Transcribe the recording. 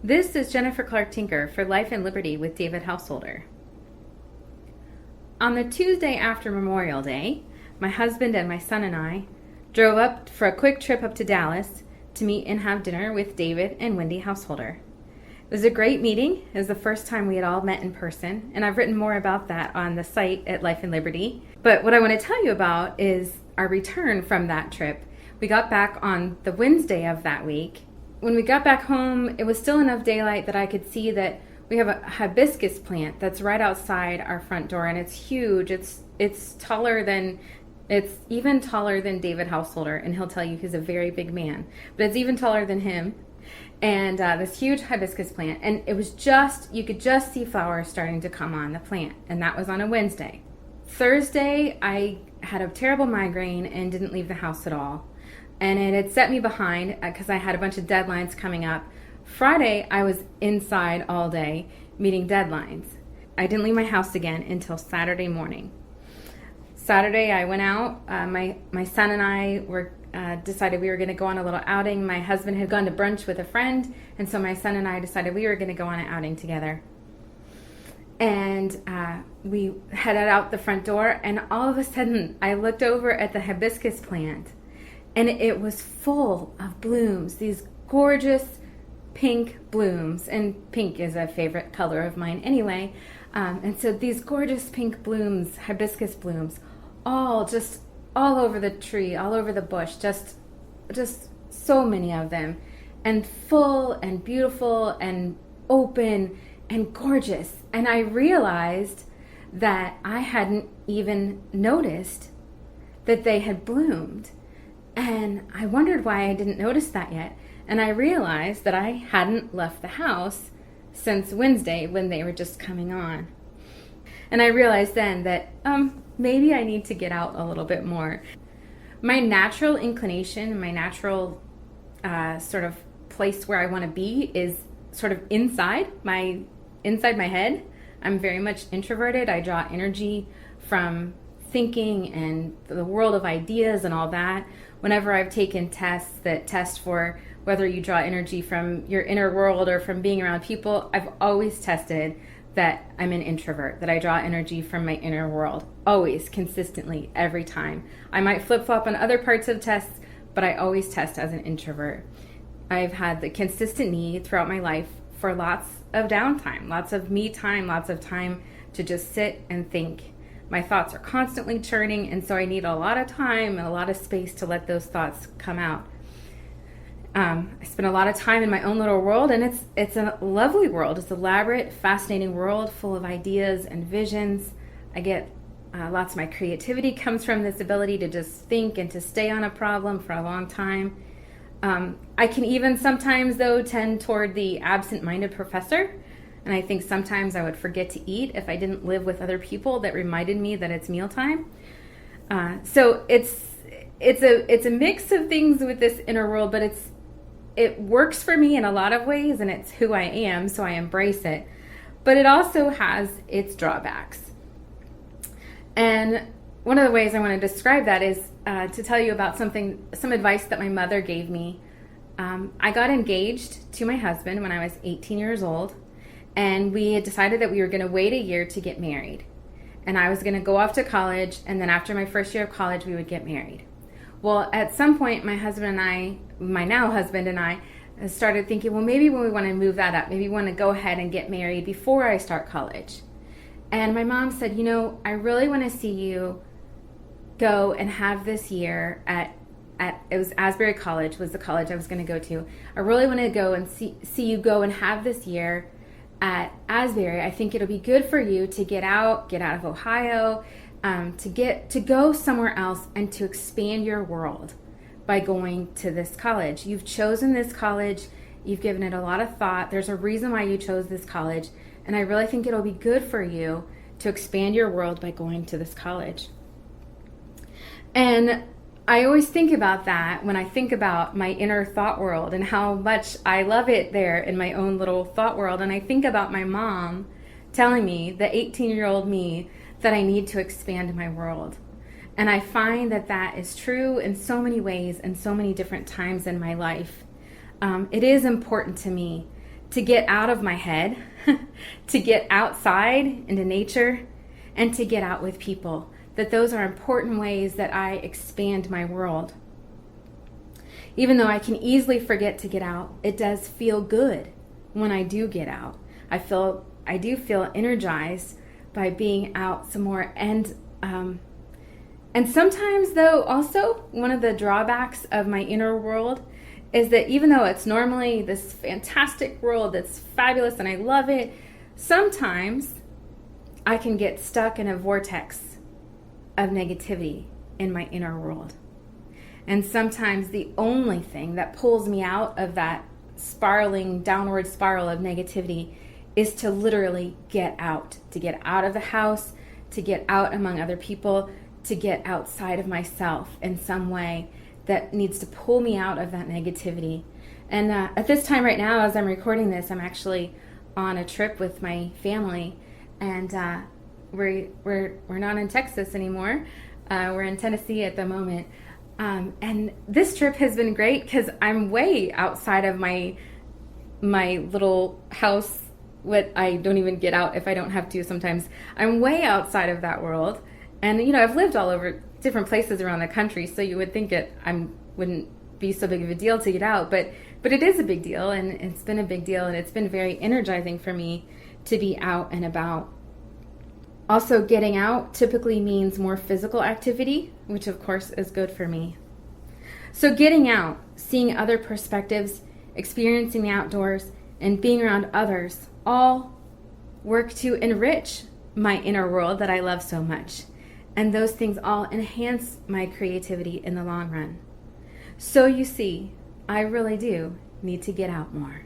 This is Jennifer Clark Tinker for Life and Liberty with David Householder. On the Tuesday after Memorial Day, my husband and my son and I drove up for a quick trip up to Dallas to meet and have dinner with David and Wendy Householder. It was a great meeting. It was the first time we had all met in person, and I've written more about that on the site at Life and Liberty. But what I want to tell you about is our return from that trip. We got back on the Wednesday of that week. When we got back home, it was still enough daylight that I could see that we have a hibiscus plant that's right outside our front door, and it's huge. It's even taller than David Householder, and he'll tell you he's a very big man, but it's even taller than him. And this huge hibiscus plant, and it was you could just see flowers starting to come on the plant, and that was on a Wednesday. Thursday, I had a terrible migraine and didn't leave the house at all. And it had set me behind because I had a bunch of deadlines coming up. Friday, I was inside all day meeting deadlines. I didn't leave my house again until Saturday morning. Saturday, I went out. My son and I decided we were going to go on a little outing. My husband had gone to brunch with a friend, and so my son and I decided we were going to go on an outing together. And we headed out the front door, and all of a sudden, I looked over at the hibiscus plant. And it was full of blooms, these gorgeous pink blooms. And pink is a favorite color of mine anyway. And so these gorgeous pink blooms, hibiscus blooms, all over the tree, all over the bush, just so many of them. And full and beautiful and open and gorgeous. And I realized that I hadn't even noticed that they had bloomed. And I wondered why I didn't notice that yet. And I realized that I hadn't left the house since Wednesday when they were just coming on. And I realized then that maybe I need to get out a little bit more. My natural inclination, my natural sort of place where I want to be is sort of inside my head. I'm very much introverted. I draw energy from thinking and the world of ideas and all that. Whenever I've taken tests that test for whether you draw energy from your inner world or from being around people, I've always tested that I'm an introvert, that I draw energy from my inner world, always, consistently, every time. I might flip-flop on other parts of tests, but I always test as an introvert. I've had the consistent need throughout my life for lots of downtime, lots of me time, lots of time to just sit and think. My thoughts are constantly churning, and so I need a lot of time and a lot of space to let those thoughts come out. I spend a lot of time in my own little world, and it's a lovely world. It's an elaborate, fascinating world full of ideas and visions. I get lots of my creativity comes from this ability to just think and to stay on a problem for a long time. I can even sometimes, though, tend toward the absent-minded professor. And I think sometimes I would forget to eat if I didn't live with other people that reminded me that it's mealtime. So it's a mix of things with this inner world, but it works for me in a lot of ways, and it's who I am, so I embrace it. But it also has its drawbacks. And one of the ways I want to describe that is to tell you about some advice that my mother gave me. I got engaged to my husband when I was 18 years old. And we had decided that we were going to wait a year to get married. And I was going to go off to college, and then after my first year of college, we would get married. Well, at some point, my now husband and I, started thinking, well, maybe when we want to move that up, maybe we want to go ahead and get married before I start college. And my mom said, I really want to see you go and have this year at it was Asbury College was the college I was going to go to. I really want to go and see you go and have this year at Asbury. I think it'll be good for you to get out of Ohio, to go somewhere else and to expand your world by going to this college. You've chosen this college. You've given it a lot of thought. There's a reason why you chose this college. And I really think it'll be good for you to expand your world by going to this college. And I always think about that when I think about my inner thought world and how much I love it there in my own little thought world. And I think about my mom telling me, the 18-year-old me, that I need to expand my world. And I find that that is true in so many ways and so many different times in my life. It is important to me to get out of my head, to get outside into nature, and to get out with people. That those are important ways that I expand my world. Even though I can easily forget to get out, it does feel good when I do get out. I do feel energized by being out some more. And sometimes, though, also one of the drawbacks of my inner world is that even though it's normally this fantastic world that's fabulous and I love it, sometimes I can get stuck in a vortex of negativity in my inner world. And sometimes the only thing that pulls me out of that spiraling downward spiral of negativity is to literally get out of the house, to get out among other people, to get outside of myself in some way that needs to pull me out of that negativity. And at this time right now, as I'm recording this, I'm actually on a trip with my family, and we're not in Texas anymore. We're in Tennessee at the moment. And this trip has been great because I'm way outside of my little house. What I don't even get out if I don't have to sometimes. I'm way outside of that world. And, I've lived all over different places around the country, so you would think wouldn't be so big of a deal to get out. But it is a big deal, and it's been a big deal, and it's been very energizing for me to be out and about. Also, getting out typically means more physical activity, which of course is good for me. So getting out, seeing other perspectives, experiencing the outdoors, and being around others all work to enrich my inner world that I love so much. And those things all enhance my creativity in the long run. So you see, I really do need to get out more.